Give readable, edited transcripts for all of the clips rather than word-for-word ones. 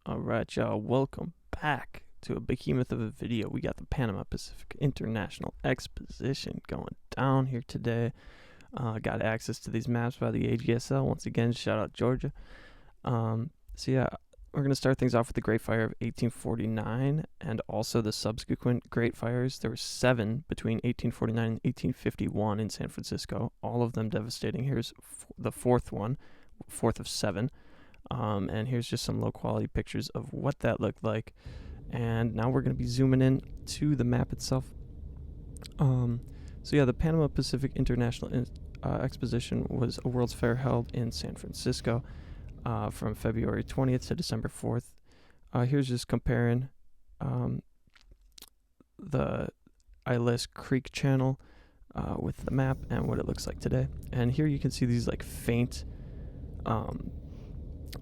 Alright, y'all, welcome back to a behemoth of a video. We got the Panama Pacific International Exposition going down here today. Got access to these maps by the AGSL. Once again, shout out Georgia. We're going to start things off with the Great Fire of 1849 and also the subsequent Great Fires. There were 7 between 1849 and 1851 in San Francisco, all of them devastating. Here's the fourth one, fourth of 7. And here's just some low quality pictures of what that looked like. And now we're going to be zooming in to the map itself. The Panama Pacific International Exposition was a World's Fair held in San Francisco from February 20th to December 4th. Here's just comparing the Isles Creek channel with the map and what it looks like today. And here you can see these like faint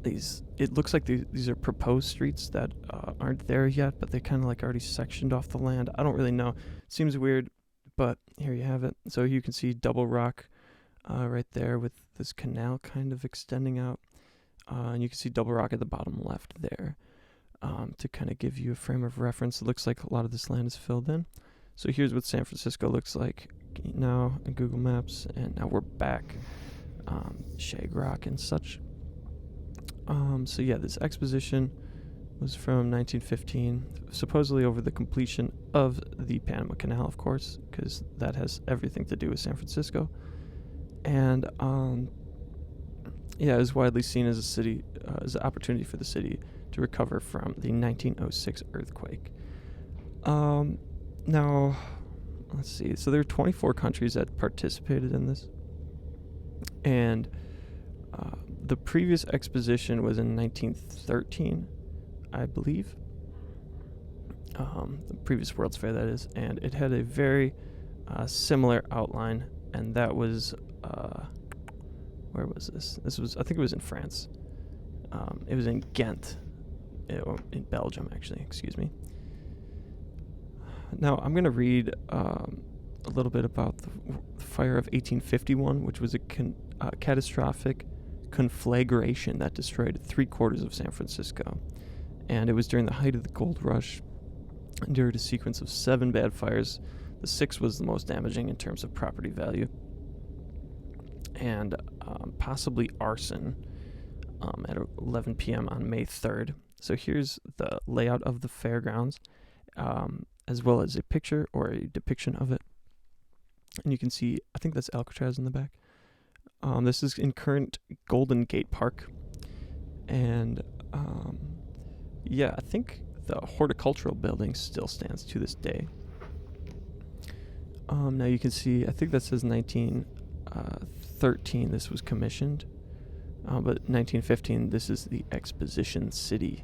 it looks like these are proposed streets that aren't there yet, but they kind of like already sectioned off the land. I don't really know. It seems weird, but here you have it. So you can see Double Rock right there with this canal kind of extending out. And you can see Double Rock at the bottom left there to kind of give you a frame of reference. It looks like a lot of this land is filled in. So here's what San Francisco looks like now in Google Maps, and now we're back. Shag Rock and such. This exposition was from 1915, supposedly over the completion of the Panama Canal, of course, because that has everything to do with San Francisco. And it was widely seen as as an opportunity for the city to recover from the 1906 earthquake. Now, let's see. So there are 24 countries that participated in this, and the previous exposition was in 1913, I believe. The previous World's Fair, that is, and it had a very similar outline, and that was where was this? I think it was in France. It was in Ghent, in Belgium, actually. Excuse me. Now I'm going to read a little bit about the fire of 1851, which was a catastrophic conflagration that destroyed 3/4 of San Francisco, and it was during the height of the gold rush. Endured a sequence of 7 bad fires. The 6th was the most damaging in terms of property value, and possibly arson at 11 p.m. on May 3rd. So here's the layout of the fairgrounds, as well as a picture or a depiction of it. And you can see, I think that's Alcatraz in the back. This is in current Golden Gate Park. And I think the horticultural building still stands to this day. Now you can see, I think that says 1913 this was commissioned. But 1915, this is the Exposition City.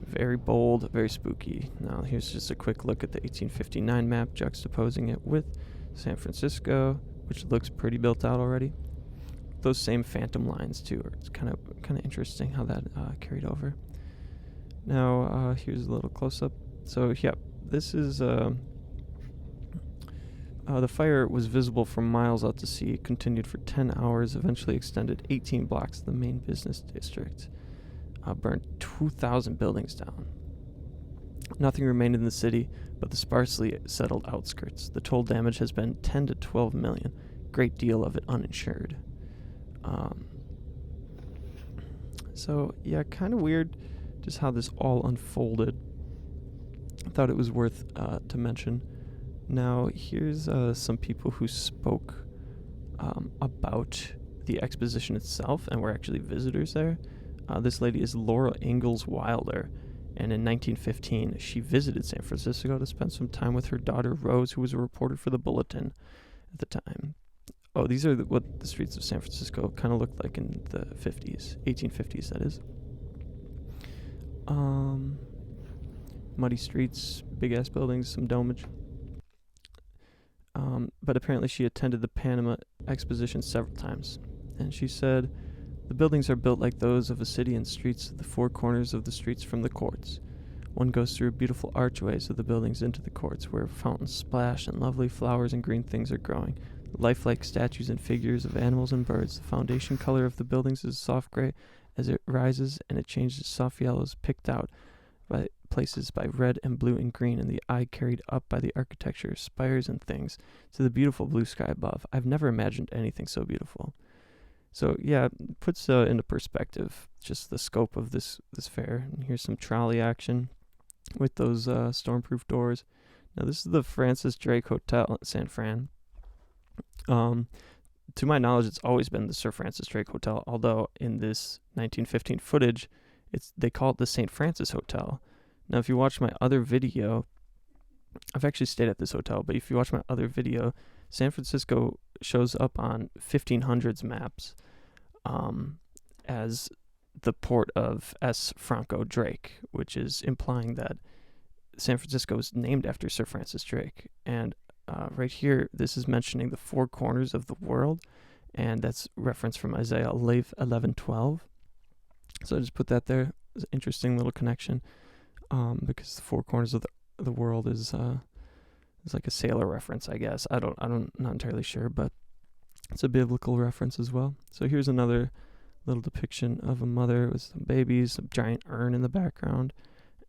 Very bold, very spooky. Now here's just a quick look at the 1859 map, juxtaposing it with San Francisco, which looks pretty built out already. Those same phantom lines too. It's kind of interesting how that carried over. Now here's a little close up. So this is the fire was visible from miles out to sea. Continued for 10 hours. Eventually extended 18 blocks of the main business district. Burned 2,000 buildings down. Nothing remained in the city but the sparsely settled outskirts. The total damage has been 10 to 12 million. Great deal of it uninsured. Kind of weird just how this all unfolded. I thought it was worth to mention. Now, here's some people who spoke about the exposition itself and were actually visitors there. This lady is Laura Ingalls Wilder, and in 1915, she visited San Francisco to spend some time with her daughter Rose, who was a reporter for the Bulletin at the time. Oh, these are what the streets of San Francisco kind of looked like in the 50s, 1850s, that is. Muddy streets, big-ass buildings, some domage. But apparently she attended the Panama Exposition several times. And she said, "The buildings are built like those of a city, and streets at the 4 corners of the streets from the courts. One goes through beautiful archways of the buildings into the courts, where fountains splash and lovely flowers and green things are growing. Lifelike statues and figures of animals and birds. The foundation color of the buildings is soft gray, as it rises, and it changes soft yellows picked out by places by red and blue and green, and the eye carried up by the architecture, spires and things, to the beautiful blue sky above. I've never imagined anything so beautiful. So yeah, it puts into perspective just the scope of this fair. And here's some trolley action with those stormproof doors. Now this is the Francis Drake Hotel at San Fran. To my knowledge, it's always been the Sir Francis Drake Hotel, although in this 1915 footage, they call it the St. Francis Hotel. Now, if you watch my other video, I've actually stayed at this hotel, but if you watch my other video, San Francisco shows up on 1500s maps as the port of S. Franco Drake, which is implying that San Francisco is named after Sir Francis Drake. And right here, this is mentioning the four corners of the world, and that's reference from Isaiah 11:12. So I just put that there. It's an interesting little connection, because the four corners of the world is like a sailor reference, I guess. I'm not entirely sure, but it's a biblical reference as well. So here's another little depiction of a mother with some babies, a giant urn in the background.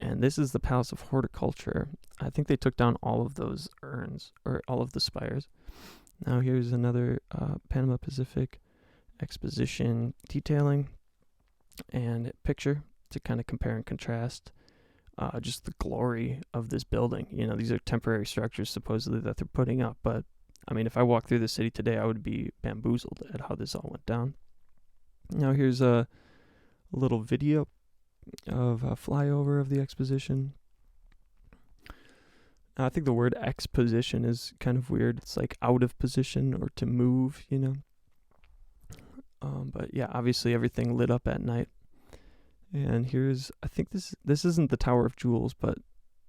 And this is the Palace of Horticulture. I think they took down all of those urns, or all of the spires. Now here's another Panama Pacific exposition detailing and picture to kind of compare and contrast just the glory of this building. You know, these are temporary structures supposedly that they're putting up, but I mean, if I walked through the city today, I would be bamboozled at how this all went down. Now here's a little video of a flyover of the exposition. I think the word exposition is kind of weird. It's like out of position or to move, you know. But yeah, obviously everything lit up at night. And here's, I think this isn't the Tower of Jewels, but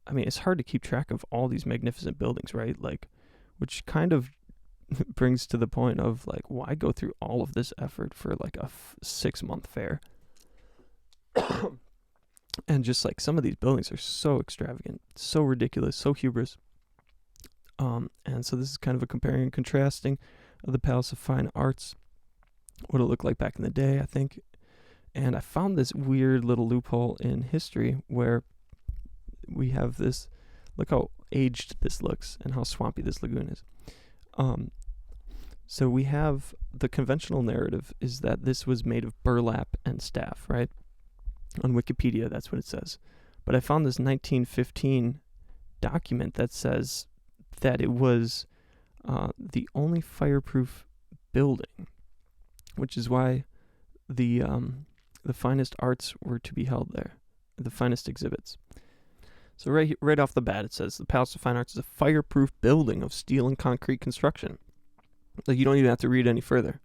I mean, it's hard to keep track of all these magnificent buildings, right? Like, which kind of brings to the point of like, why go through all of this effort for like a 6-month fair? And just like some of these buildings are so extravagant, so ridiculous, so hubris. And so this is kind of a comparing and contrasting of the Palace of Fine Arts, what it looked like back in the day, I think. And I found this weird little loophole in history where we have this, look how aged this looks and how swampy this lagoon is. So we have the conventional narrative is that this was made of burlap and staff, right? On Wikipedia, that's what it says. But I found this 1915 document that says that it was the only fireproof building, which is why the finest arts were to be held there, the finest exhibits. So right off the bat, it says the Palace of Fine Arts is a fireproof building of steel and concrete construction. Like, you don't even have to read any further.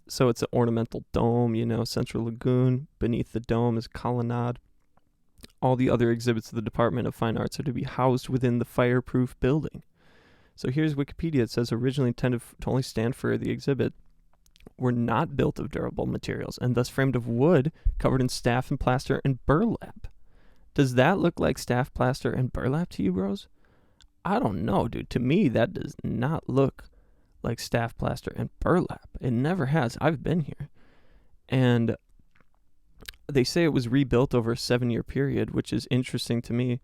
So it's an ornamental dome, you know, central lagoon. Beneath the dome is colonnade. All the other exhibits of the Department of Fine Arts are to be housed within the fireproof building. So here's Wikipedia. It says originally intended to only stand for the exhibit were not built of durable materials and thus framed of wood covered in staff and plaster and burlap. Does that look like staff, plaster, and burlap to you, bros? I don't know, dude. To me, that does not look like staff, plaster, and burlap. It never has. I've been here. And they say it was rebuilt over a 7-year period, which is interesting to me,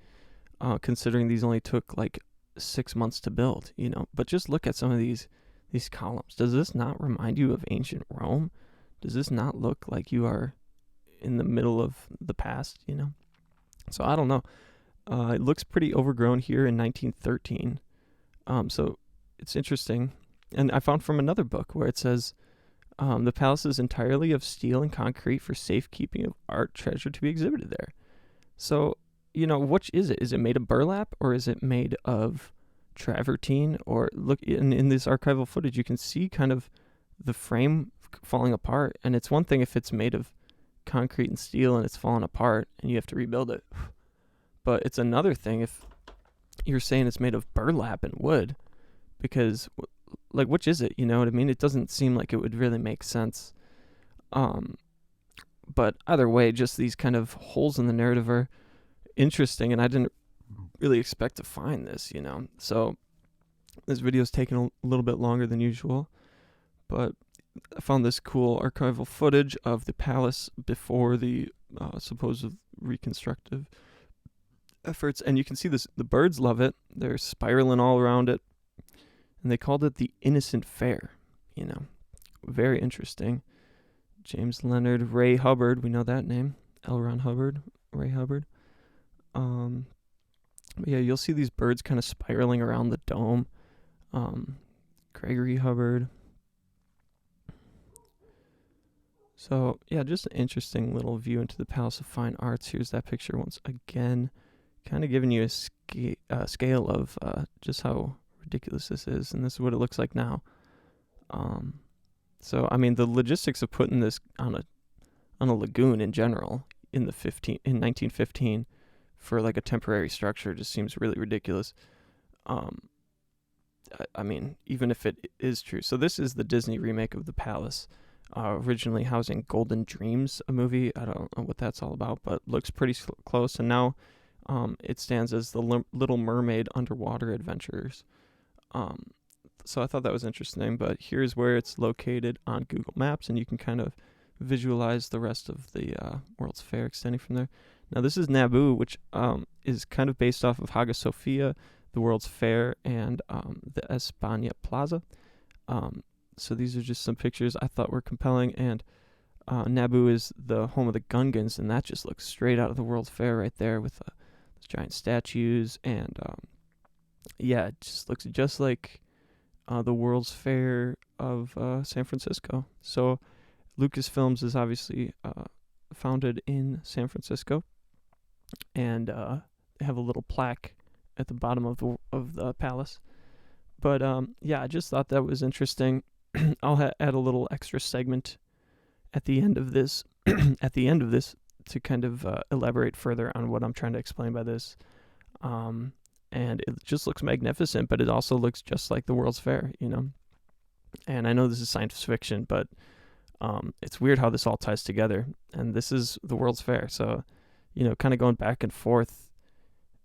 considering these only took like 6 months to build, you know. But just look at some of these columns. Does this not remind you of ancient Rome? Does this not look like you are in the middle of the past, you know? So I don't know. It looks pretty overgrown here in 1913. So it's interesting. And I found from another book where it says, the palace is entirely of steel and concrete for safekeeping of art treasure to be exhibited there. So, you know, which is it? Is it made of burlap or is it made of travertine? Or look, in this archival footage, you can see kind of the frame falling apart. And it's one thing if it's made of concrete and steel and it's falling apart and you have to rebuild it. But it's another thing if you're saying it's made of burlap and wood, because like, which is it? You know what I mean? It doesn't seem like it would really make sense. But either way, just these kind of holes in the narrative are interesting, and I didn't really expect to find this, you know. So this video's taking a little bit longer than usual, but I found this cool archival footage of the palace before the supposed reconstructive efforts, and you can see this. The birds love it. They're spiraling all around it, and they called it the Innocent Fair. You know, very interesting. James Leonard Ray Hubbard, we know that name. L. Ron Hubbard, Ray Hubbard. But yeah, you'll see these birds kind of spiraling around the dome. Gregory Hubbard. So yeah, just an interesting little view into the Palace of Fine Arts. Here's that picture once again, kind of giving you a scale of just how ridiculous this is, and this is what it looks like now. So I mean, the logistics of putting this on a lagoon in general in 1915 for like a temporary structure just seems really ridiculous. I mean, even if it is true. So this is the Disney remake of the palace, originally housing Golden Dreams, a movie. I don't know what that's all about, but looks pretty close. And now it stands as the Little Mermaid underwater adventures. So I thought that was interesting, but here's where it's located on Google Maps, and you can kind of visualize the rest of the World's Fair extending from there. Now this is Naboo, which is kind of based off of Hagia Sophia, the World's Fair, and the España Plaza. So these are just some pictures I thought were compelling, and Naboo is the home of the Gungans, and that just looks straight out of the World's Fair right there with those giant statues, and yeah, it just looks just like the World's Fair of San Francisco. So Lucasfilms is obviously founded in San Francisco, and they have a little plaque at the bottom of the palace. But yeah, I just thought that was interesting. I'll add a little extra segment at the end of this to kind of elaborate further on what I'm trying to explain by this. And it just looks magnificent, but it also looks just like the World's Fair, you know. And I know this is science fiction, but it's weird how this all ties together. And this is the World's Fair, so you know, kind of going back and forth.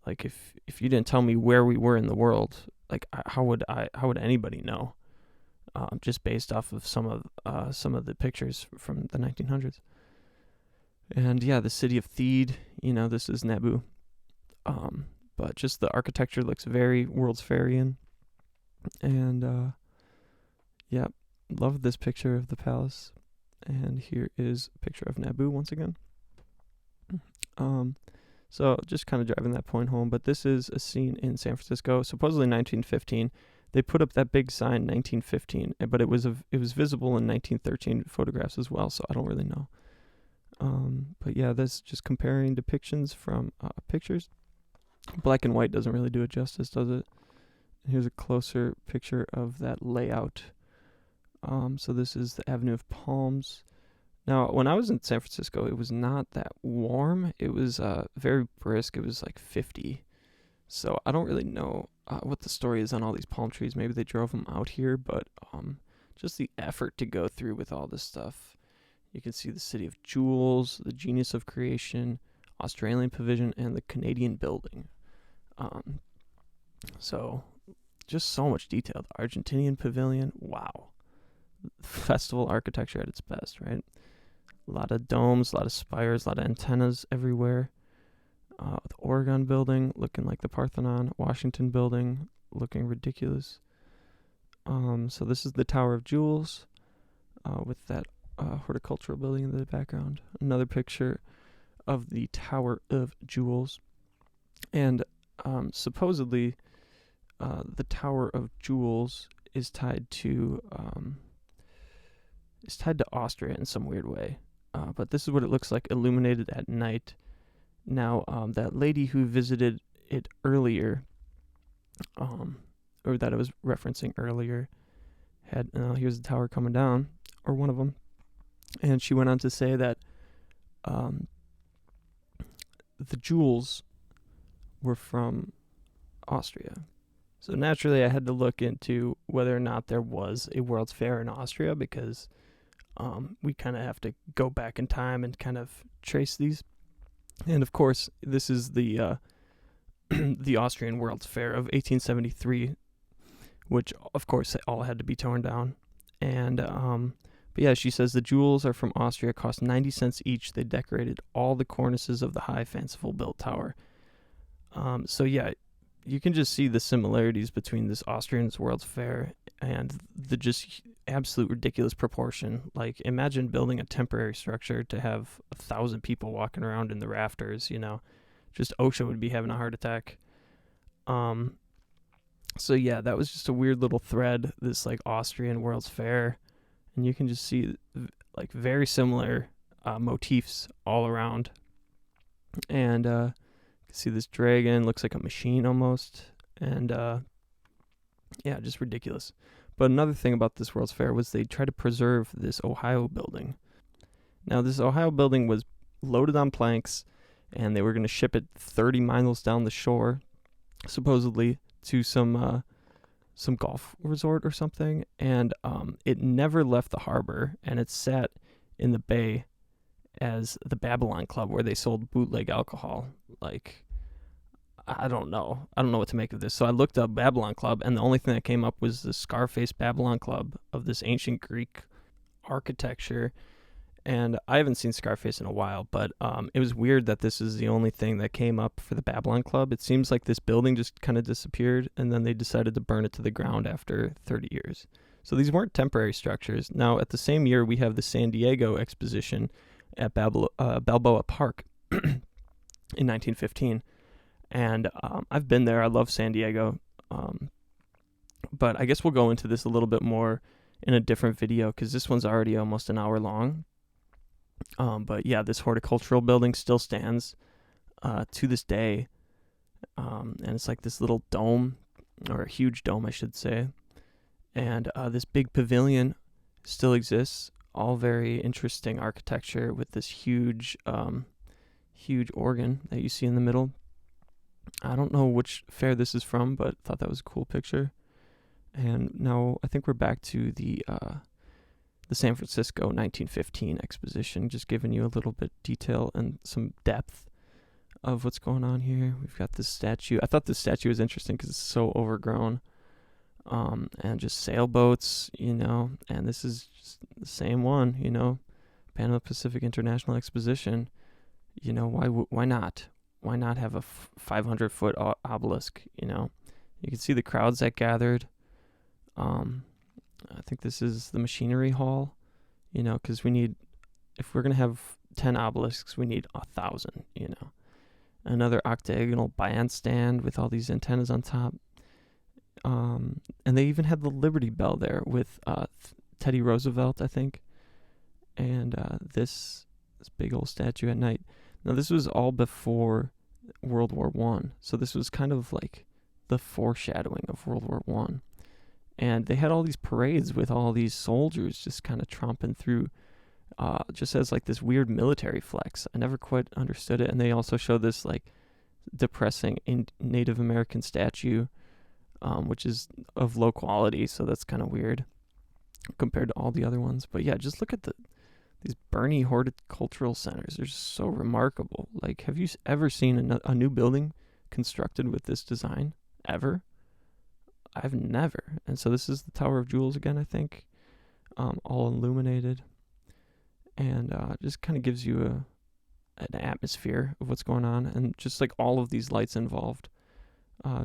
Like if you didn't tell me where we were in the world, like how would anybody know? Just based off of some of the pictures from the 1900s. And yeah, the city of Theed, you know, this is Naboo. But just the architecture looks very World's Fairian. And yeah, love this picture of the palace. And here is a picture of Naboo once again. So just kind of driving that point home. But this is a scene in San Francisco, supposedly 1915. They put up that big sign 1915, but it was visible in 1913 photographs as well, so I don't really know. But yeah, that's just comparing depictions from pictures. Black and white doesn't really do it justice, does it? Here's a closer picture of that layout. So this is the Avenue of Palms. Now, when I was in San Francisco, it was not that warm. It was very brisk. It was like 50. So I don't really know what the story is on all these palm trees. Maybe they drove them out here, but just the effort to go through with all this stuff. You can see the City of Jewels, the Genius of Creation, Australian Pavilion, and the Canadian Building. So just so much detail. The Argentinian Pavilion, wow. Festival architecture at its best, right? A lot of domes, a lot of spires, a lot of antennas everywhere. The Oregon Building looking like the Parthenon. Washington Building looking ridiculous. So this is the Tower of Jewels with that horticultural building in the background. Another picture of the Tower of Jewels. And supposedly the Tower of Jewels is tied to Austria in some weird way. But this is what it looks like illuminated at night. Now, that lady who visited it earlier, or that I was referencing earlier, had, here's the tower coming down, or one of them, and she went on to say that the jewels were from Austria. So naturally, I had to look into whether or not there was a World's Fair in Austria, because we kind of have to go back in time and kind of trace these. And of course, this is the the Austrian World's Fair of 1873, which of course all had to be torn down. And But yeah, she says the jewels are from Austria, cost 90 cents each. They decorated all the cornices of the high, fanciful built tower. So yeah, you can just see the similarities between this Austrian's World's Fair and the just absolute ridiculous proportion. Like, imagine building a temporary structure to have 1,000 people walking around in the rafters, just OSHA would be having a heart attack. So yeah, that was just a weird little thread, this like Austrian World's Fair, and you can just see like very similar motifs all around. And you can see this dragon, looks like a machine almost, and yeah, just ridiculous. But another thing about this World's Fair was they tried to preserve this Ohio building. Now, this Ohio building was loaded on planks, and they were going to ship it 30 miles down the shore, supposedly, to some golf resort or something. And it never left the harbor, and it sat in the bay as the Babylon Club, where they sold bootleg alcohol. Like, I don't know what to make of this. So I looked up Babylon Club, and the only thing that came up was the Scarface Babylon Club of this ancient Greek architecture. And I haven't seen Scarface in a while, but it was weird that this is the only thing that came up for the Babylon Club. It seems like this building just kind of disappeared, and then they decided to burn it to the ground after 30 years. So these weren't temporary structures. Now, at the same year, we have the San Diego exposition at Balboa Park in 1915. And I've been there. I love San Diego. But I guess we'll go into this a little bit more in a different video, because this one's already almost an hour long. But yeah, this horticultural building still stands to this day. And it's like this little dome, or a huge dome, I should say. And this big pavilion still exists. All very interesting architecture with this huge organ that you see in the middle. I don't know which fair this is from, but thought that was a cool picture. And now I think we're back to the San Francisco 1915 exposition, just giving you a little bit detail and some depth of what's going on here. We've got this statue. I thought this statue was interesting because it's so overgrown. And just sailboats, and this is just the same one, Panama Pacific International Exposition. Why not? Why not have a 500-foot obelisk, You can see the crowds that gathered. I think this is the machinery hall, because if we're going to have 10 obelisks, we need 1,000, Another octagonal bandstand with all these antennas on top. And they even had the Liberty Bell there with Teddy Roosevelt, I think. And this big old statue at night. Now, this was all before World War I. So this was kind of like the foreshadowing of World War I. And they had all these parades with all these soldiers just kind of tromping through, just as like this weird military flex. I never quite understood it. And they also showed this like depressing Native American statue, which is of low quality. So that's kind of weird compared to all the other ones. But yeah, just look at these Bernie horticultural centers. They're just so remarkable. Like, have you ever seen a new building constructed with this design? Ever? I've never. And so this is the Tower of Jewels again, I think, all illuminated, and just kind of gives you an atmosphere of what's going on, and just like all of these lights involved,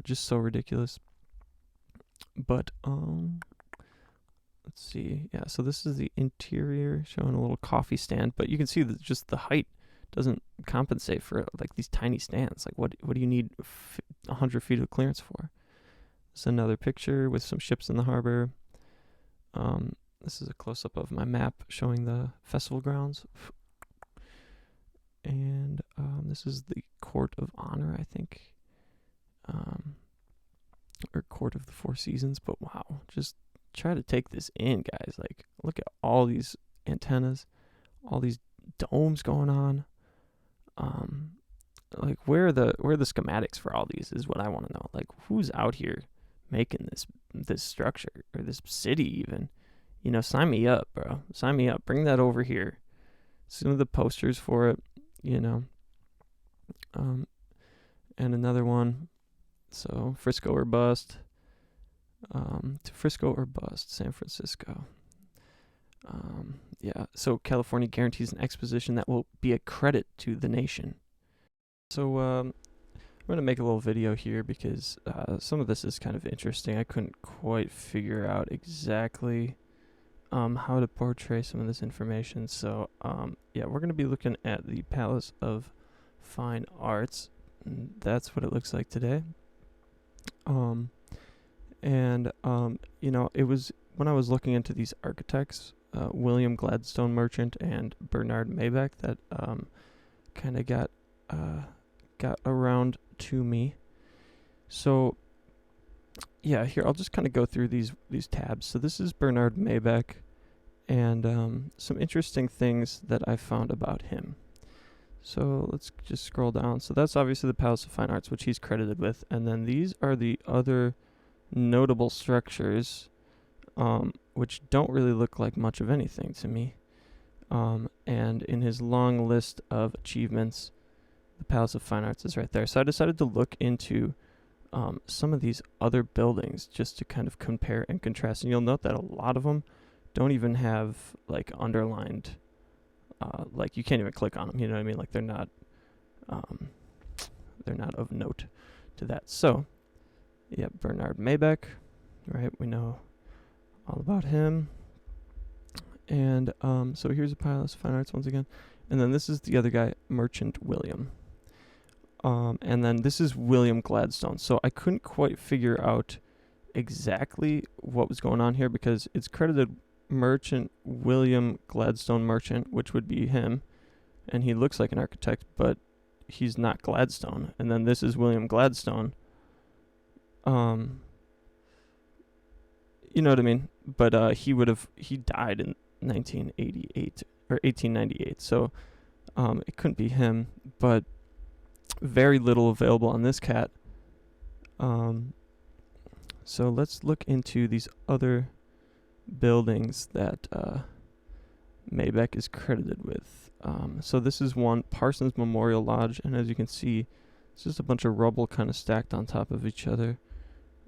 just so ridiculous. But let's see. Yeah, so this is the interior, showing a little coffee stand, but you can see that just the height doesn't compensate for like these tiny stands. Like, what do you need 100 feet of clearance for? This is another picture with some ships in the harbor. This is a close-up of my map showing the festival grounds. And this is the Court of Honor, I think. Or Court of the Four Seasons. But wow, just try to take this in, guys. Like, look at all these antennas, all these domes going on. Like, where are the schematics for all these is what I want to know. Like, who's out here making this structure, or this city even? Sign me up, bro. Sign me up. Bring that over here. Some of the posters for it, and another one. So, Frisco or bust. To Frisco or bust, San Francisco. Yeah, so California guarantees an exposition that will be a credit to the nation. So I'm going to make a little video here because some of this is kind of interesting. I couldn't quite figure out exactly how to portray some of this information. So yeah, we're going to be looking at the Palace of Fine Arts. And that's what it looks like today. You know, it was when I was looking into these architects, William Gladstone Merchant and Bernard Maybeck, that kind of got around to me. So yeah, here I'll just kind of go through these tabs. So this is Bernard Maybeck, and some interesting things that I found about him. So let's just scroll down. So that's obviously the Palace of Fine Arts, which he's credited with, and then these are the other notable structures, which don't really look like much of anything to me. And in his long list of achievements, the Palace of Fine Arts is right there. So I decided to look into some of these other buildings just to kind of compare and contrast. And you'll note that a lot of them don't even have like underlined, like you can't even click on them. You know what I mean? Like they're not of note to that. So yeah, Bernard Maybeck, right? We know all about him. And so here's the Palace of Fine Arts once again. And then this is the other guy, Merchant William. And then this is William Gladstone. So I couldn't quite figure out exactly what was going on here because it's credited Merchant William Gladstone Merchant, which would be him. And he looks like an architect, but he's not Gladstone. And then this is William Gladstone. You know what I mean? But he died in 1988 or 1898. So it couldn't be him, but very little available on this cat. So let's look into these other buildings that Maybeck is credited with. So this is one, Parsons Memorial Lodge, and as you can see, it's just a bunch of rubble kind of stacked on top of each other.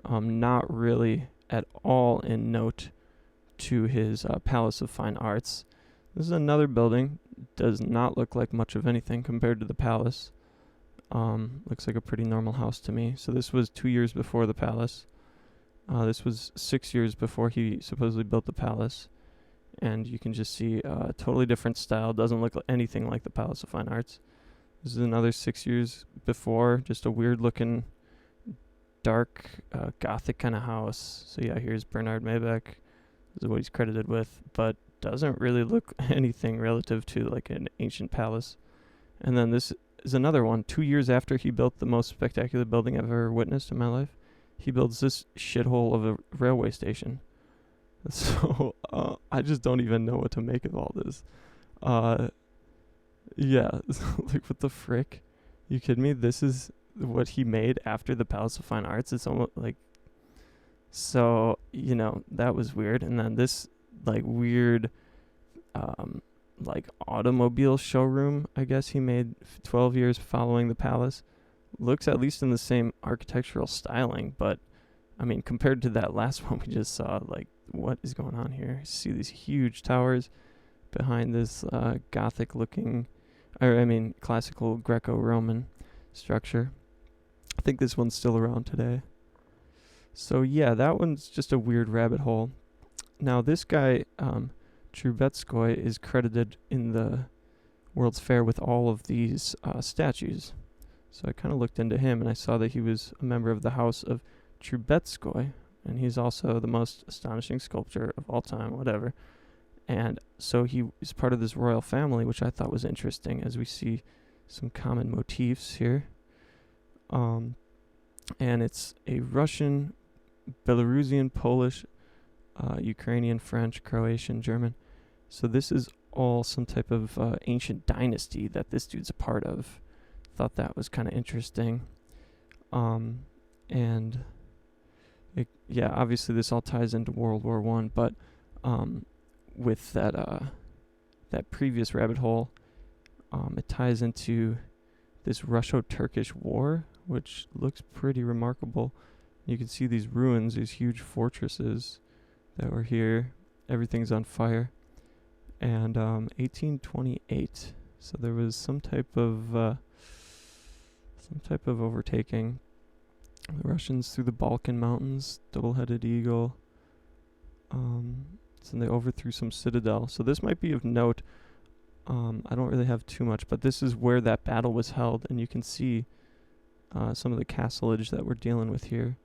Not really at all in note to his Palace of Fine Arts. This is another building. Does not look like much of anything compared to the palace. Looks like a pretty normal house to me. So this was 2 years before the palace. This was 6 years before he supposedly built the palace. And you can just see a totally different style. Doesn't look anything like the Palace of Fine Arts. This is another 6 years before. Just a weird looking, dark, Gothic kind of house. So yeah, here's Bernard Maybeck. This is what he's credited with. But doesn't really look anything relative to like an ancient palace. And then this is another one. 2 years after he built the most spectacular building I've ever witnessed in my life, he builds this shithole of a railway station. So I just don't even know what to make of all this. Yeah, like what the frick? You kidding me? This is what he made after the Palace of Fine Arts. It's almost like, so, you know, that was weird. And then this like weird like automobile showroom, I guess he made 12 years following the palace. Looks at least in the same architectural styling, but I mean, compared to that last one we just saw, like, what is going on here? You see these huge towers behind this Gothic looking, or I mean, classical Greco-Roman structure. I think this one's still around today. So yeah, that one's just a weird rabbit hole. Now this guy, Trubetskoy, is credited in the World's Fair with all of these statues. So I kind of looked into him and I saw that he was a member of the House of Trubetskoy, and he's also the most astonishing sculptor of all time, whatever. And so he is part of this royal family, which I thought was interesting, as we see some common motifs here. And it's a Russian, Belarusian, Polish, Ukrainian, French, Croatian, German. So this is all some type of ancient dynasty that this dude's a part of. Thought that was kind of interesting. And yeah, obviously this all ties into World War I, but with that previous rabbit hole, it ties into this Russo-Turkish war, which looks pretty remarkable. You can see these ruins, these huge fortresses that were here. Everything's on fire. and 1828. So there was some type of overtaking. The Russians through the Balkan Mountains, double-headed eagle. So they overthrew some citadel. So this might be of note. I don't really have too much, but this is where that battle was held, and you can see some of the castleage that we're dealing with here.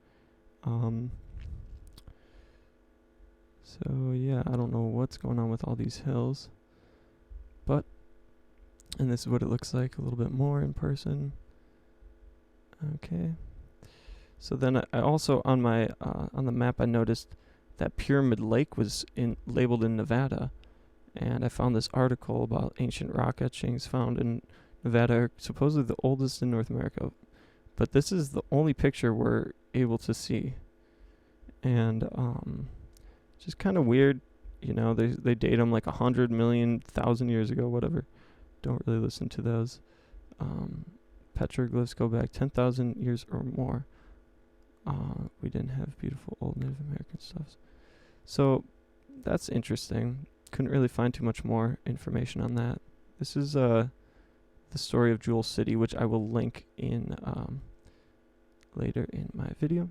So yeah, I don't know what's going on with all these hills, and this is what it looks like a little bit more in person. Okay. So then I also on my on the map I noticed that Pyramid Lake was labeled in Nevada, and I found this article about ancient rock etchings found in Nevada, are supposedly the oldest in North America. But this is the only picture we're able to see, and just kind of weird, you know. They date them like 100 million, 1,000 years ago, whatever. Don't really listen to those. Petroglyphs go back 10,000 years or more. We didn't have beautiful old Native American stuff. So that's interesting. Couldn't really find too much more information on that. This is the story of Jewel City, which I will link in later in my video.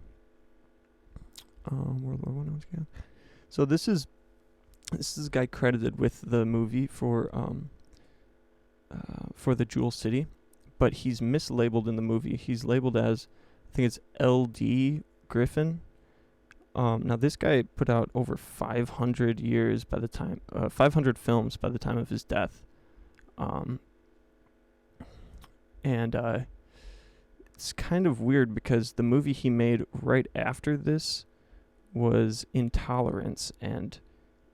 World War I once again. So this is a guy credited with the movie for the Jewel City, but he's mislabeled in the movie. He's labeled as, I think it's L.D. Griffin. Now this guy put out over 500 years by the time, 500 films by the time of his death. And it's kind of weird because the movie he made right after this was Intolerance, and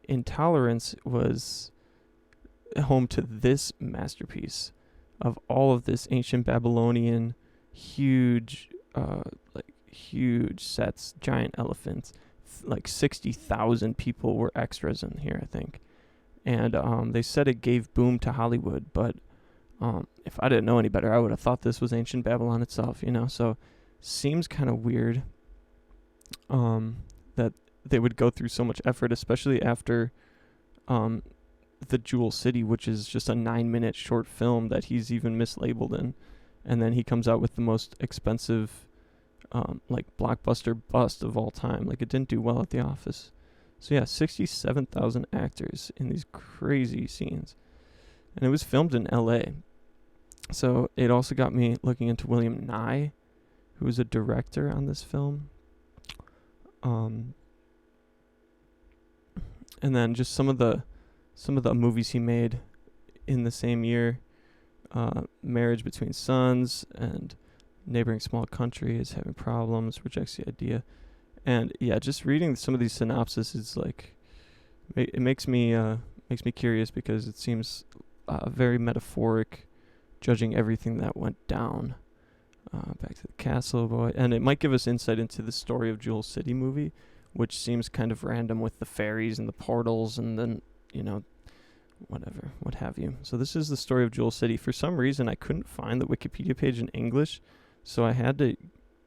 Intolerance was home to this masterpiece of all of this ancient Babylonian huge sets, giant elephants. Like 60,000 people were extras in here, I think. And they said it gave boom to Hollywood, but if I didn't know any better, I would have thought this was ancient Babylon itself, you know. So seems kind of weird that they would go through so much effort, especially after the Jewel City, which is just a 9-minute short film that he's even mislabeled in. And then he comes out with the most expensive like blockbuster bust of all time. Like, it didn't do well at the office. So yeah, 67,000 actors in these crazy scenes. And it was filmed in LA. So it also got me looking into William Nye, who was a director on this film. And then just some of the movies he made in the same year. Marriage Between Sons and Neighboring Small Country is Having Problems, Rejects the Idea. And yeah, just reading some of these synopses is like, it makes me curious, because it seems very metaphoric, judging everything that went down. Back to the Castle Boy, and it might give us insight into the story of Jewel City movie, which seems kind of random with the fairies and the portals, and then, you know, whatever, what have you. So this is the story of Jewel City. For some reason, I couldn't find the Wikipedia page in English, so I had to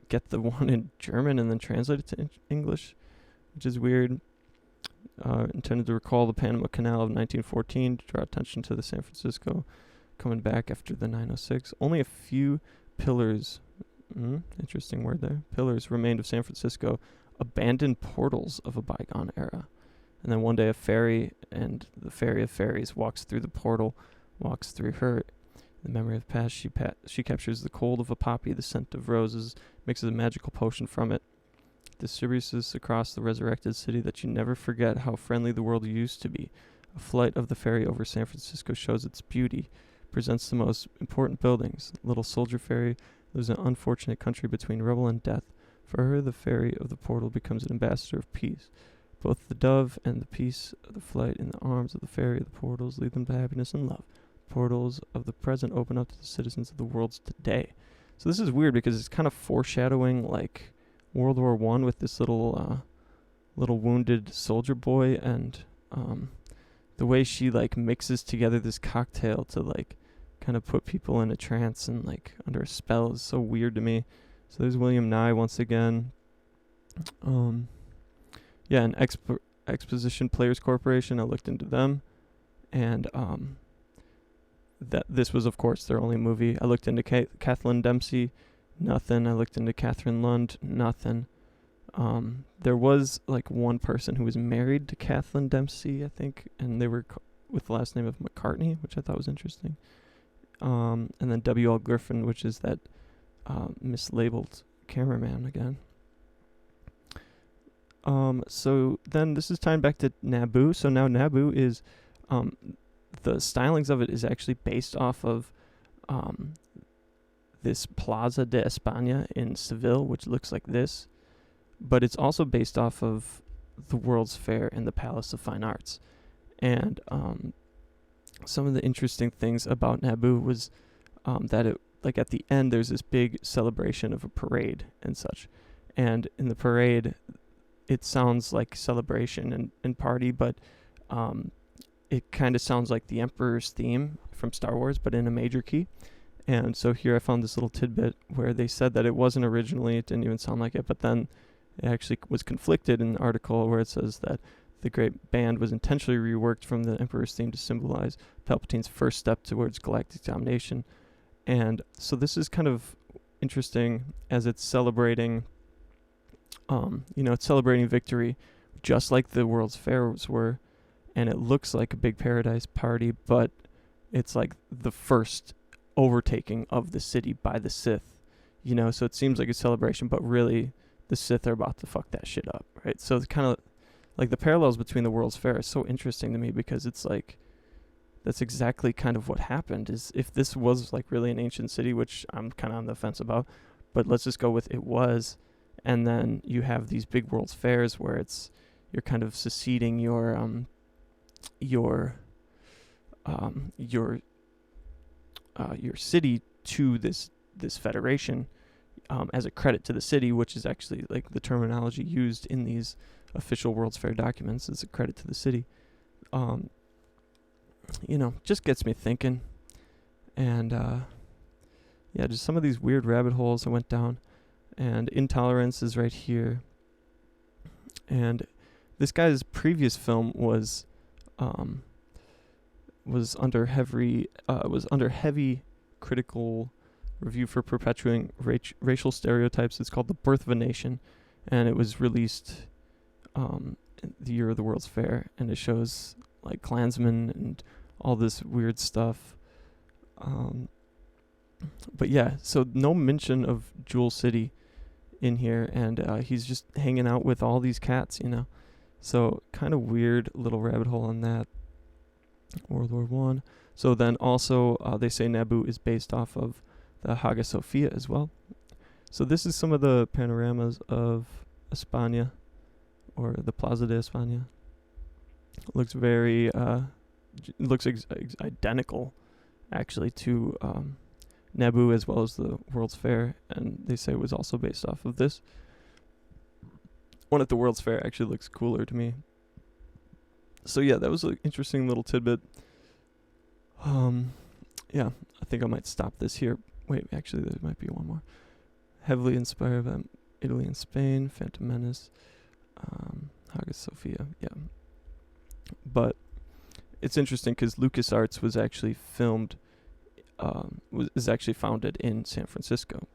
get the one in German and then translate it to English, which is weird. Intended to recall the Panama Canal of 1914 to draw attention to the San Francisco coming back after the 906. Only a few pillars, interesting word there, pillars remained of San Francisco, abandoned portals of a bygone era. And then one day a fairy, and the fairy of fairies, walks through the portal, walks through her. In the memory of the past, she captures the cold of a poppy, the scent of roses, mixes a magical potion from it, distributes this across the resurrected city, that you never forget how friendly the world used to be. A flight of the fairy over San Francisco shows its beauty, presents the most important buildings. Little soldier fairy lives in an unfortunate country between rubble and death. For her, the fairy of the portal becomes an ambassador of peace. Both the dove and the peace of the flight in the arms of the fairy of the portals lead them to happiness and love. Portals of the present open up to the citizens of the worlds today. So this is weird, because it's kind of foreshadowing like World War I with this little wounded soldier boy, and the way she like mixes together this cocktail to like kind of put people in a trance and like under a spell is so weird to me. So there's William Nye once again. Yeah, and Exposition Players Corporation, I looked into them, And that this was, of course, their only movie. I looked into Kathleen Dempsey, nothing. I looked into Catherine Lund, nothing. There was like one person who was married to Kathleen Dempsey, I think, and they were with the last name of McCartney, which I thought was interesting. And then W.L. Griffin, which is that mislabeled cameraman again. So then this is tying back to Naboo. So now Naboo is, the stylings of it is actually based off of this Plaza de España in Seville, which looks like this. But it's also based off of the World's Fair and the Palace of Fine Arts. And some of the interesting things about Naboo was that it, like at the end, there's this big celebration of a parade and such. And in the parade, it sounds like celebration and party, but it kind of sounds like the Emperor's theme from Star Wars, but in a major key. And so here I found this little tidbit where they said that it wasn't originally, it didn't even sound like it, but then it actually was conflicted in the article where it says that the great band was intentionally reworked from the Emperor's theme to symbolize Palpatine's first step towards galactic domination. And so this is kind of interesting as it's celebrating, it's celebrating victory just like the World's Fairs were. And it looks like a big paradise party, but it's like the first overtaking of the city by the Sith, so it seems like a celebration, but really the Sith are about to fuck that shit up, right? So it's kind of like the parallels between the World's Fair is so interesting to me because it's like that's exactly kind of what happened. Is if this was like really an ancient city, which I'm kind of on the fence about, but let's just go with it was, and then you have these big World's Fairs where you're kind of seceding your city to this federation as a credit to the city, which is actually like the terminology used in these official World's Fair documents is a credit to the city. Just gets me thinking. And just some of these weird rabbit holes I went down. And Intolerance is right here. And this guy's previous film was under heavy critical review for perpetuating racial stereotypes. It's called The Birth of a Nation, and it was released the year of the World's Fair, and it shows like Klansmen and all this weird stuff. But yeah, so no mention of Jewel City in here, and he's just hanging out with all these cats, So kind of weird little rabbit hole on that. World War One. So then also they say Naboo is based off of the Hagia Sophia as well. So this is some of the panoramas of España, or the Plaza de España. It looks very, identical actually to Naboo as well as the World's Fair, and they say it was also based off of this. One at the World's Fair actually looks cooler to me. So yeah, that was an interesting little tidbit. I think I might stop this here. Wait, actually there might be one more. Heavily inspired by Italy and Spain, Phantom Menace, Hagia Sophia, yeah. But it's interesting because LucasArts was actually is actually founded in San Francisco.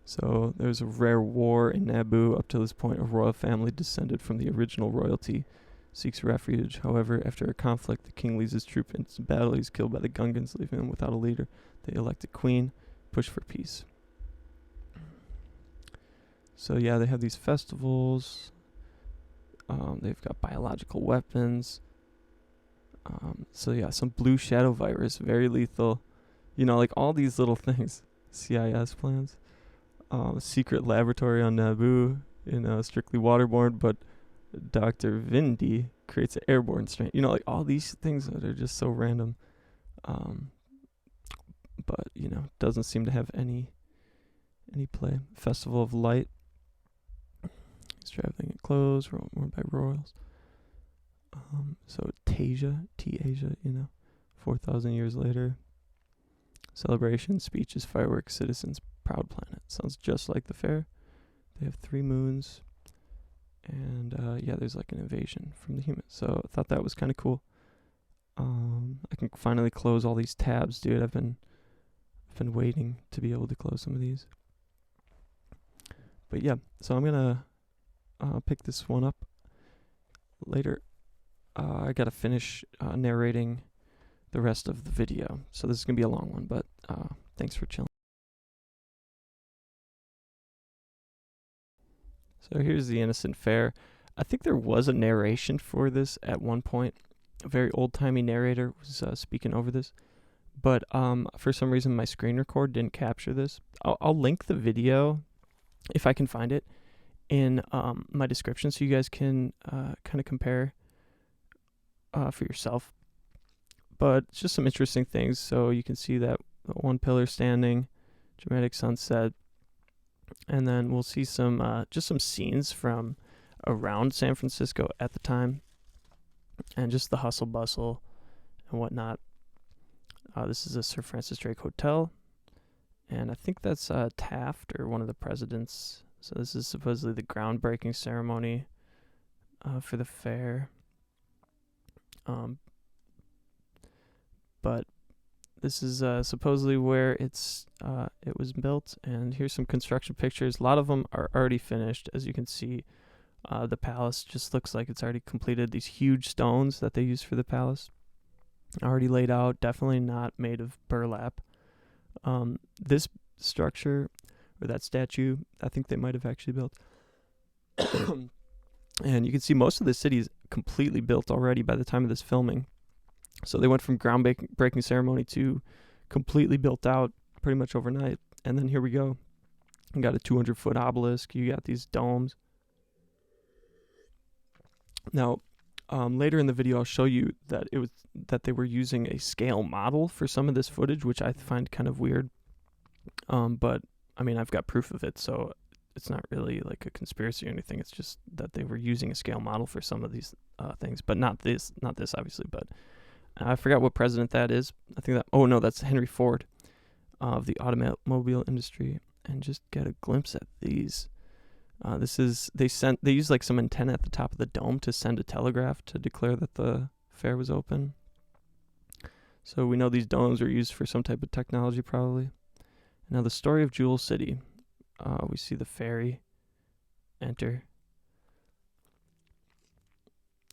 So there's a rare war in Naboo. Up to this point, a royal family descended from the original royalty seeks refuge. However, after a conflict, the king leads his troop into battle. He's killed by the Gungans, leaving him without a leader. They elect a queen, push for peace. So yeah, they have these festivals. They've got biological weapons. So yeah, some blue shadow virus, very lethal. Like all these little things. CIS plans. Secret laboratory on Naboo, strictly waterborne, but Dr. Vindy creates an airborne strain. Like all these things that are just so random. But, doesn't seem to have any play. Festival of Light. Extravagant clothes worn by royals. So Tasia, T-Asia, 4,000 years later. Celebration, speeches, fireworks, citizens, proud planet. Sounds just like the fair. They have 3 moons. And, there's like an invasion from the humans. So I thought that was kind of cool. I can finally close all these tabs, dude. I've been waiting to be able to close some of these. But yeah, so I'm gonna pick this one up later. I gotta finish narrating the rest of the video, so this is gonna be a long one, but thanks for chilling. So here's the innocent fair. I think there was a narration for this at one point. A very old-timey narrator was speaking over this, but for some reason my screen record didn't capture this. I'll link the video if I can find it in my description, so you guys can kind of compare for yourself. But it's just some interesting things. So you can see that one pillar standing, dramatic sunset, and then we'll see some just some scenes from around San Francisco at the time, and just the hustle bustle and whatnot. This is a Sir Francis Drake Hotel, and I think that's Taft or one of the presidents. So this is supposedly the groundbreaking ceremony for the fair. But this is supposedly where it was built, and here's some construction pictures. A lot of them are already finished, as you can see. The palace just looks like it's already completed. These huge stones that they use for the palace already laid out, definitely not made of burlap. This structure, or that statue, I think they might have actually built. And you can see most of the city is completely built already by the time of this filming. So they went from groundbreaking ceremony to completely built out pretty much overnight. And then here we go. You got a 200-foot obelisk. You got these domes. Now, later in the video, I'll show you that they were using a scale model for some of this footage, which I find kind of weird. But I mean, I've got proof of it, so it's not really like a conspiracy or anything. It's just that they were using a scale model for some of these things, but not this obviously. But I forgot what president that is. I think that's Henry Ford of the automobile industry. And just get a glimpse at these. They used like some antenna at the top of the dome to send a telegraph to declare that the fair was open. So we know these domes are used for some type of technology, probably. Now the story of Jewel City. We see the ferry enter.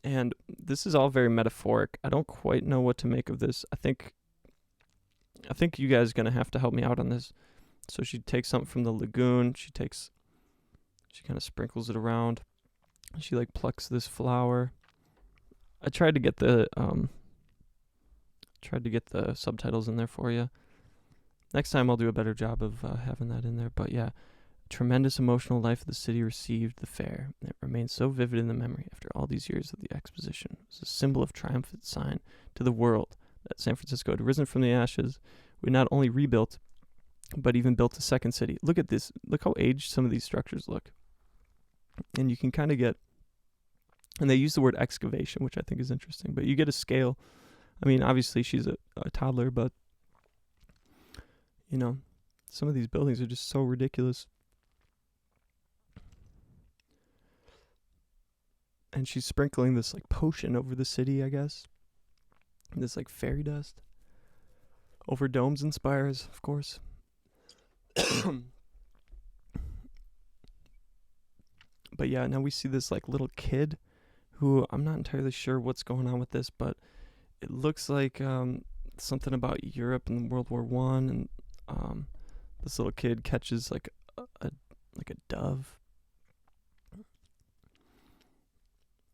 And this is all very metaphoric. I don't quite know what to make of this. I think you guys are going to have to help me out on this. So she takes something from the lagoon. She kind of sprinkles it around. She like plucks this flower. I tried to get the subtitles in there for you. Next time I'll do a better job of having that in there. But yeah, tremendous emotional life of the city received the fair. It remains so vivid in the memory after all these years of the exposition. It's a symbol of triumphant sign to the world that San Francisco had risen from the ashes. We not only rebuilt, but even built a second city. Look at this. Look how aged some of these structures look. And you can kind of get, and they use the word excavation, which I think is interesting, but you get a scale. I mean, obviously she's a toddler, but you know, some of these buildings are just so ridiculous. And she's sprinkling this like potion over the city, I guess. This like fairy dust over domes and spires, of course. But yeah, now we see this like little kid who I'm not entirely sure what's going on with this, but it looks like something about Europe and World War One, and this little kid catches like a dove.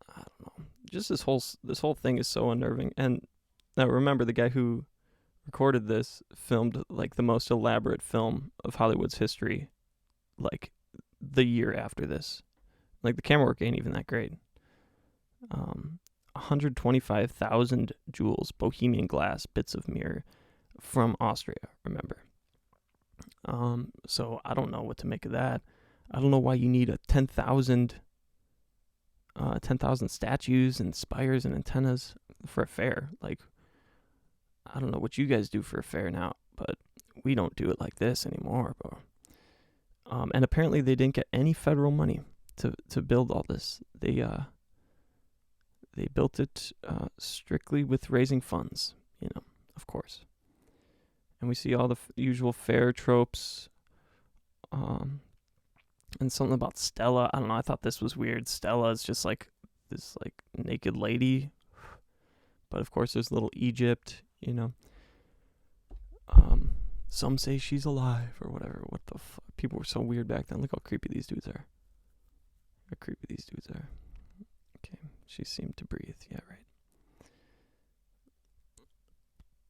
I don't know. Just this whole thing is so unnerving. And now remember, the guy who recorded this filmed like the most elaborate film of Hollywood's history, like the year after this. Like the camera work ain't even that great. 125,000 jewels, Bohemian glass, bits of mirror from Austria, remember. So I don't know what to make of that. I don't know why you need a 10,000 statues and spires and antennas for a fair. Like, I don't know what you guys do for a fair now, but we don't do it like this anymore, bro. And apparently they didn't get any federal money to build all this. they built it strictly with raising funds, of course. And we see all the usual fair tropes. And something about Stella. I don't know. I thought this was weird. Stella is just like this like naked lady. But of course, there's little Egypt, Some say she's alive or whatever. What the fuck? People were so weird back then. Look how creepy these dudes are. How creepy these dudes are. Okay, she seemed to breathe. Yeah, right.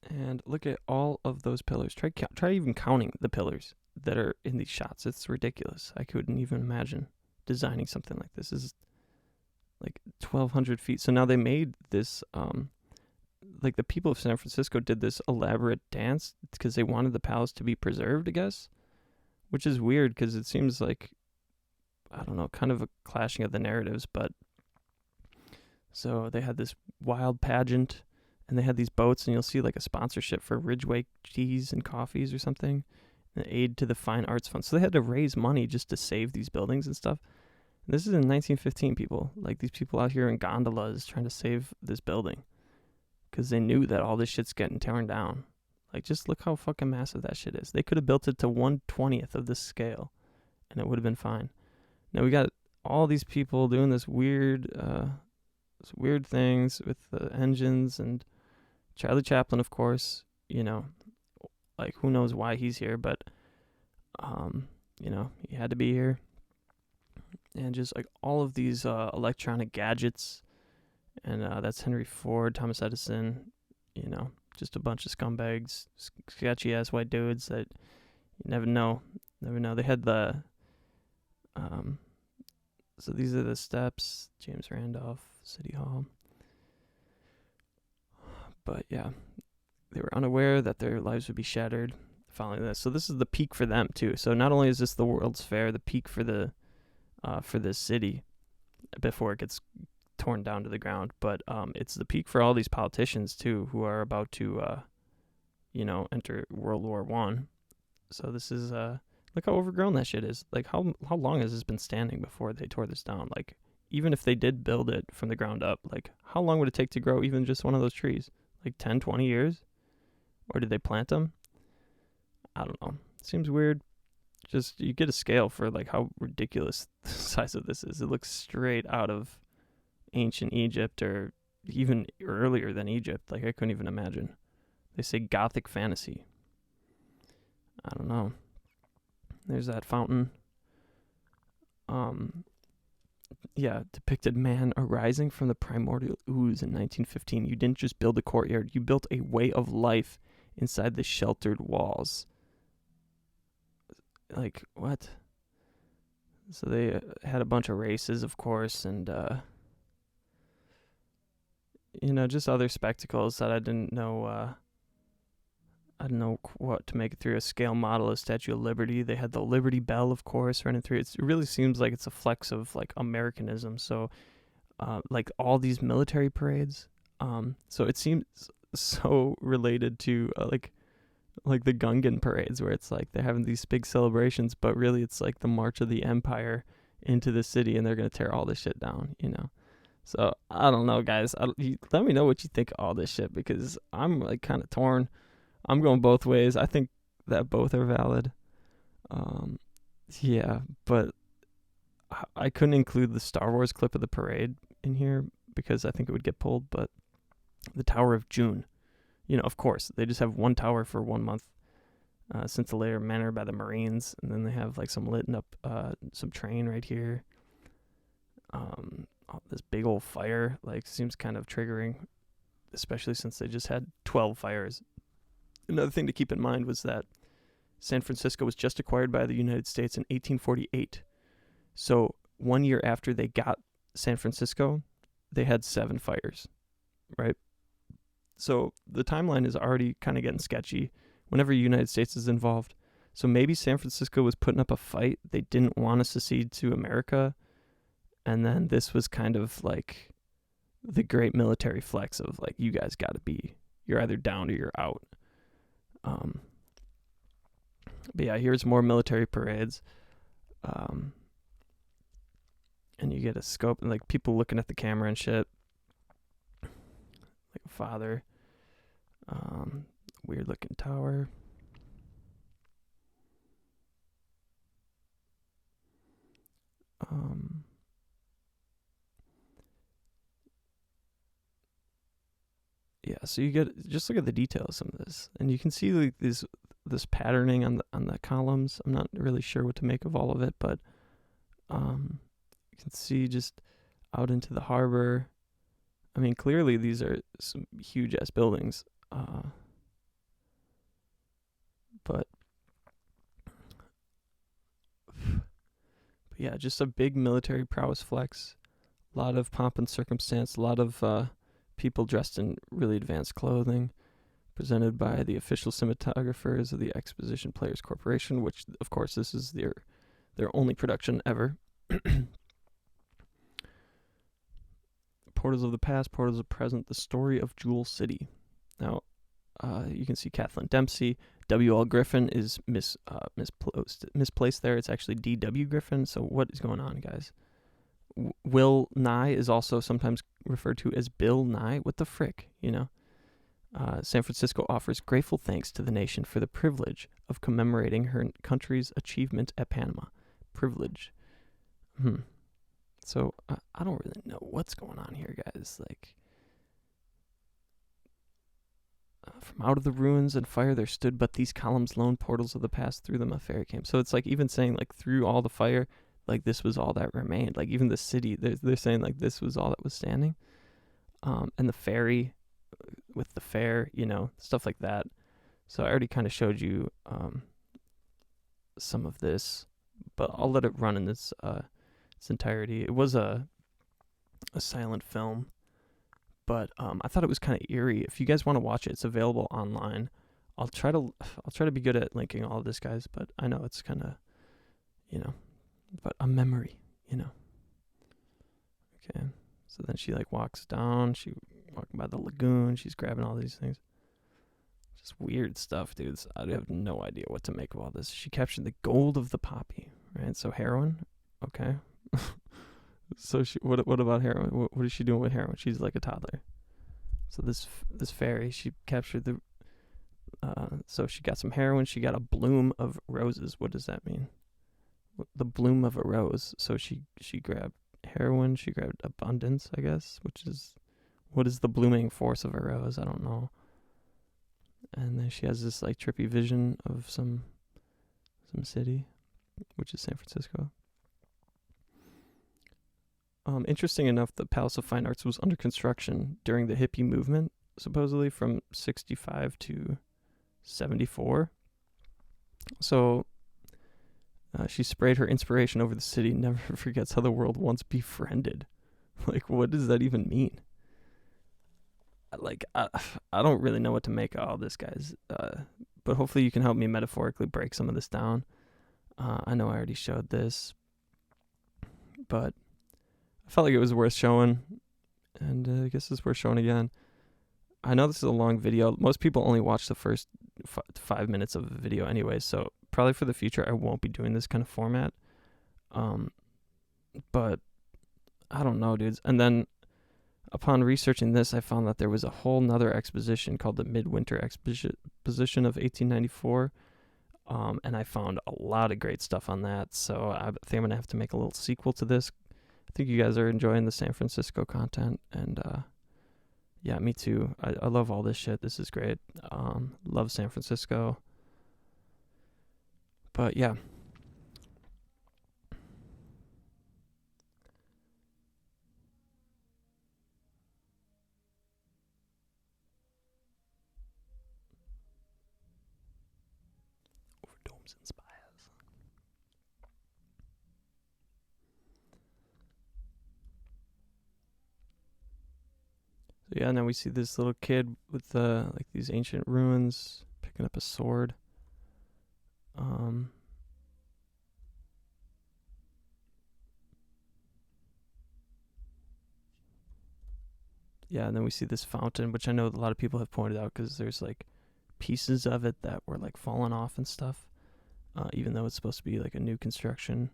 And look at all of those pillars. Try even counting the pillars that are in these shots. It's ridiculous. I couldn't even imagine designing something like this. This is like 1,200 feet. So now they made this, like the people of San Francisco did this elaborate dance because they wanted the palace to be preserved, I guess, which is weird because it seems like, I don't know, kind of a clashing of the narratives. But so they had this wild pageant and they had these boats, and you'll see like a sponsorship for Ridgeway teas and coffees or something, an aid to the Fine Arts Fund. So they had to raise money just to save these buildings and stuff. And this is in 1915, people. Like these people out here in gondolas trying to save this building because they knew that all this shit's getting torn down. Like, just look how fucking massive that shit is. They could have built it to 1/20th of this scale, and it would have been fine. Now we got all these people doing this weird things with the engines, and Charlie Chaplin, of course. Like who knows why he's here, but he had to be here. And just like all of these electronic gadgets, and that's Henry Ford, Thomas Edison, just a bunch of scumbags, sketchy ass white dudes that you never know. They had the so these are the steps, James Randolph, City Hall. But yeah, they were unaware that their lives would be shattered following this. So this is the peak for them too. So not only is this the World's Fair, the peak for this city before it gets torn down to the ground, but it's the peak for all these politicians too, who are about to enter World War I. So this is look how overgrown that shit is. Like how long has this been standing before they tore this down? Like even if they did build it from the ground up, like how long would it take to grow even just one of those trees? Like 10, 20 years? Or did they plant them? I don't know. Seems weird. Just you get a scale for like how ridiculous the size of this is. It looks straight out of ancient Egypt, or even earlier than Egypt. Like I couldn't even imagine. They say Gothic fantasy. I don't know. There's that fountain. Depicted man arising from the primordial ooze in 1915. You didn't just build a courtyard. You built a way of life inside the sheltered walls. Like, what? So they had a bunch of races, of course, and, just other spectacles that I didn't know what to make it through. A scale model of Statue of Liberty. They had the Liberty Bell, of course, running through. It really seems like it's a flex of like Americanism. So, like all these military parades. So it seems so related to like the Gungan parades, where it's like they're having these big celebrations, but really it's like the March of the Empire into the city, and they're gonna tear all this shit down. So I don't know, guys. Let me know what you think of all this shit, because I'm like kind of torn. I'm going both ways. I think that both are valid. But I couldn't include the Star Wars clip of the parade in here because I think it would get pulled. But the Tower of June, of course, they just have one tower for 1 month, scintillator manner by the Marines, and then they have like some lit up, some train right here. This big old fire seems kind of triggering, especially since they just had 12 fires. Another thing to keep in mind was that San Francisco was just acquired by the United States in 1848. So 1 year after they got San Francisco, they had 7 fires, right? So the timeline is already kind of getting sketchy whenever the United States is involved. So maybe San Francisco was putting up a fight. They didn't want to secede to America. And then this was kind of like the great military flex of like, you guys got to be, you're either down or you're out. But yeah, here's more military parades. And you get a scope and like people looking at the camera and shit. like a father. Weird looking tower. Yeah, so you get, just look at the details of some of this, and you can see like this patterning on the columns. I'm not really sure what to make of all of it, but you can see just out into the harbor. I mean, clearly these are some huge ass buildings, but yeah, just a big military prowess flex. A lot of pomp and circumstance. A lot of people dressed in really advanced clothing, presented by the official cinematographers of the Exposition Players Corporation, which, of course, this is their only production ever. Portals of the past, portals of the present, the story of Jewel City. Now, you can see Kathleen Dempsey. W.L. Griffin is misplaced there. It's actually D.W. Griffin. So what is going on, guys? Will Nye is also sometimes referred to as Bill Nye. What the frick, you know? San Francisco offers grateful thanks to the nation for the privilege of commemorating her country's achievement at Panama. Privilege. So I don't really know what's going on here, guys. Like, from out of the ruins and fire there stood but these columns, lone portals of the past, through them a fairy came. So it's like even saying like through all the fire, like this was all that remained. Like even the city, they're saying like this was all that was standing. And the ferry with the fair, you know, stuff like that. So I already kind of showed you some of this, but I'll let it run in its entirety. It was a silent film, but I thought it was kind of eerie. If you guys want to watch it, it's available online. I'll try to be good at linking all of this, guys, but I know it's kind of, you know, but a memory, you know. Okay, so then she like walks down. She walking by the lagoon. She's grabbing all these things. Just weird stuff, dudes. I have no idea what to make of all this. She captured the gold of the poppy, right? So heroin, okay. So what about heroin? What is she doing with heroin? She's like a toddler. So this fairy, she captured the. So she got some heroin. She got a bloom of roses. What does that mean? The bloom of a rose. So she grabbed heroin. She grabbed abundance, I guess, which is, what is the blooming force of a rose? I don't know. And then she has this like trippy vision of some city, which is San Francisco. Interesting enough, the Palace of Fine Arts was under construction during the hippie movement, supposedly from 65 to 74. So she sprayed her inspiration over the city, never forgets how the world once befriended. Like, what does that even mean? Like, I don't really know what to make of all this, guys. But hopefully you can help me metaphorically break some of this down. I know I already showed this, but I felt like it was worth showing, and I guess it's worth showing again. I know this is a long video. Most people only watch the first 5 minutes of the video anyway, so probably for the future I won't be doing this kind of format. But I don't know, dudes. And then upon researching this, I found that there was a whole nother exposition called the Midwinter Exposition of 1894. And I found a lot of great stuff on that. So I think I'm going to have to make a little sequel to this. I think you guys are enjoying the San Francisco content. And yeah, me too. I love all this shit. This is great. Love San Francisco. But yeah. Over domes and spires. So yeah, now we see this little kid with like these ancient ruins picking up a sword. Yeah, and then we see this fountain, which I know a lot of people have pointed out because there's like pieces of it that were like falling off and stuff, even though it's supposed to be like a new construction.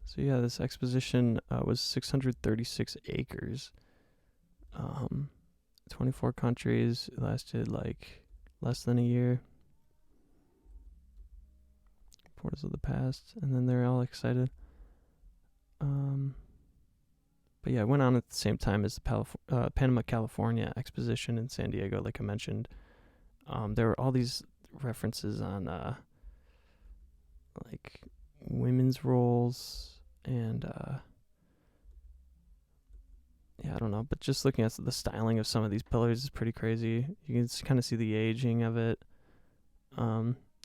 So yeah, this exposition was 636 acres, 24 countries. It lasted like less than a year. Portals of the past, and then they're all excited. But yeah, it went on at the same time as the Panama, California exposition in San Diego, like I mentioned. There were all these references on like women's roles and yeah, I don't know, but just looking at the styling of some of these pillars is pretty crazy. You can kind of see the aging of it.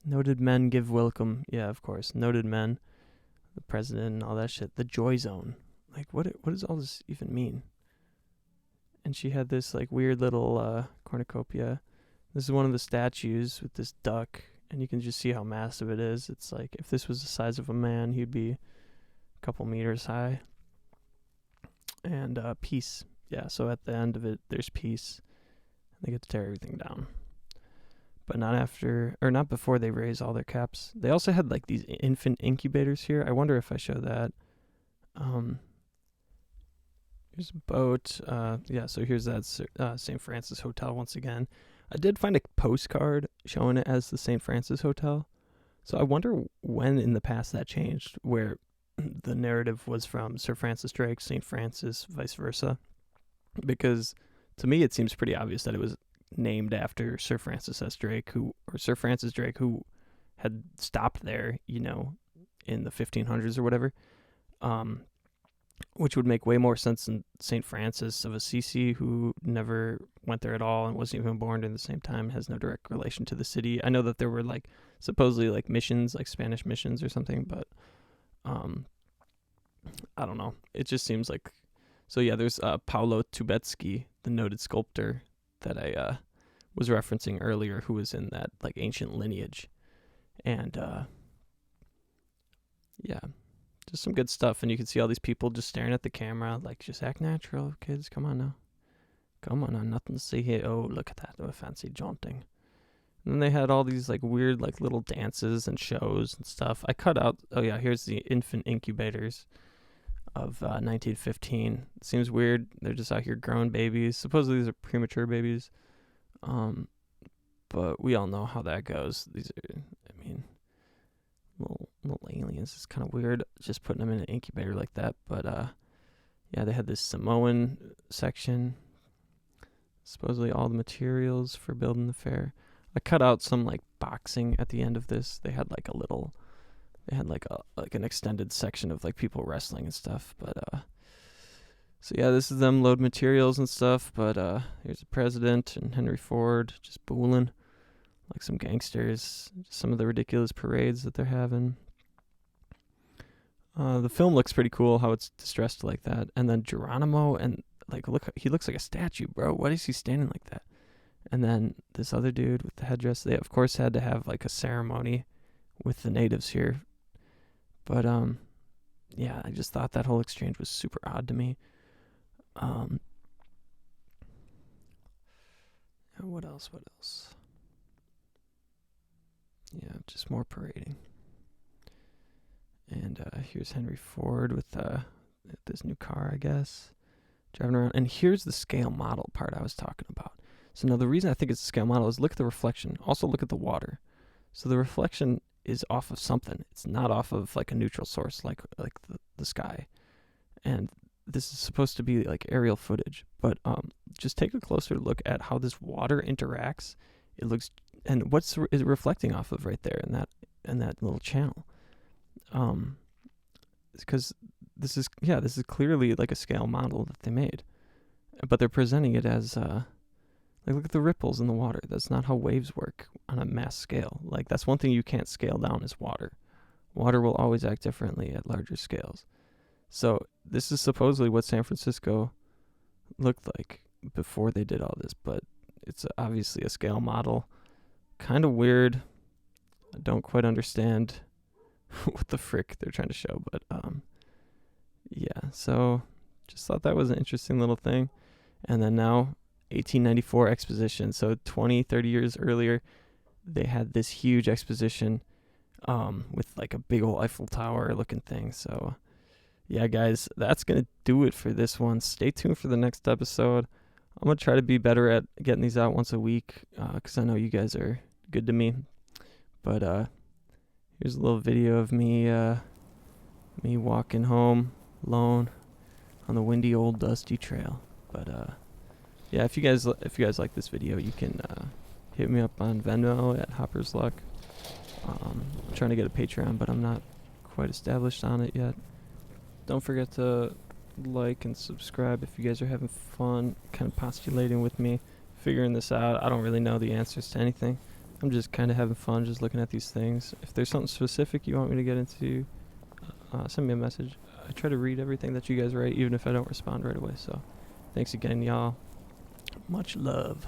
Noted men give welcome. Yeah, of course. Noted men, the president and all that shit. The joy zone. Like, what does all this even mean? And she had this, like, weird little cornucopia. This is one of the statues with this duck, and you can just see how massive it is. It's like, if this was the size of a man, he'd be a couple meters high. And peace. Yeah, so at the end of it, there's peace. They get to tear everything down. But not before they raise all their caps. They also had like these infant incubators here. I wonder if I show that. Here's a boat. Yeah, so here's that St. Francis Hotel once again. I did find a postcard showing it as the St. Francis Hotel. So I wonder when in the past that changed, where the narrative was from Sir Francis Drake, St. Francis, vice versa. Because to me it seems pretty obvious that it was named after Sir Francis Drake, who had stopped there, in the 1500s or whatever, which would make way more sense than St. Francis of Assisi, who never went there at all and wasn't even born during the same time, has no direct relation to the city. I know that there were like supposedly like missions, like Spanish missions or something, but I don't know. It just seems like. So yeah, there's Paolo Tubetsky, the noted sculptor that I was referencing earlier, who was in that like ancient lineage, and yeah, just some good stuff. And you can see all these people just staring at the camera, like, just act natural, kids. Come on now, nothing to see here. Oh, look at that, fancy jaunting. And then they had all these like weird like little dances and shows and stuff. I cut out. Oh yeah, here's the infant incubators of 1915. It seems weird. They're just out here growing babies. Supposedly these are premature babies. But we all know how that goes. These are, little aliens. It's kind of weird just putting them in an incubator like that. But yeah, they had this Samoan section. Supposedly all the materials for building the fair. I cut out some like boxing at the end of this. They had like an extended section of like people wrestling and stuff. But so yeah, this is them load materials and stuff. But here's the president and Henry Ford just booling like some gangsters. Some of the ridiculous parades that they're having. The film looks pretty cool, how it's distressed like that. And then Geronimo, and like, look, he looks like a statue, bro. Why is he standing like that? And then this other dude with the headdress. They of course had to have like a ceremony with the natives here. But yeah, I just thought that whole exchange was super odd to me. What else? Yeah, just more parading. And here's Henry Ford with this new car, I guess, driving around. And here's the scale model part I was talking about. So now the reason I think it's a scale model is look at the reflection. Also look at the water. So the reflection is off of something. It's not off of like a neutral source like the sky. And this is supposed to be like aerial footage. But just take a closer look at how this water interacts. It looks, and what's it reflecting off of right there in that little channel. Because this is clearly like a scale model that they made. But they're presenting it as like, look at the ripples in the water. That's not how waves work on a mass scale. Like, that's one thing you can't scale down is water. Water will always act differently at larger scales. So this is supposedly what San Francisco looked like before they did all this, but it's obviously a scale model. Kind of weird. I don't quite understand what the frick they're trying to show, but yeah, so just thought that was an interesting little thing. And then now 1894 exposition. So 20-30 years earlier, they had this huge exposition with like a big old Eiffel Tower looking thing. So yeah, guys, that's going to do it for this one. Stay tuned for the next episode. I'm going to try to be better at getting these out once a week because I know you guys are good to me. But here's a little video of me walking home alone on the windy old dusty trail. But yeah, if you guys like this video, you can hit me up on Venmo at Hopper's Luck. I'm trying to get a Patreon, but I'm not quite established on it yet. Don't forget to like and subscribe if you guys are having fun kind of postulating with me, figuring this out. I don't really know the answers to anything. I'm just kind of having fun just looking at these things. If there's something specific you want me to get into, send me a message. I try to read everything that you guys write, even if I don't respond right away. So thanks again, y'all. Much love.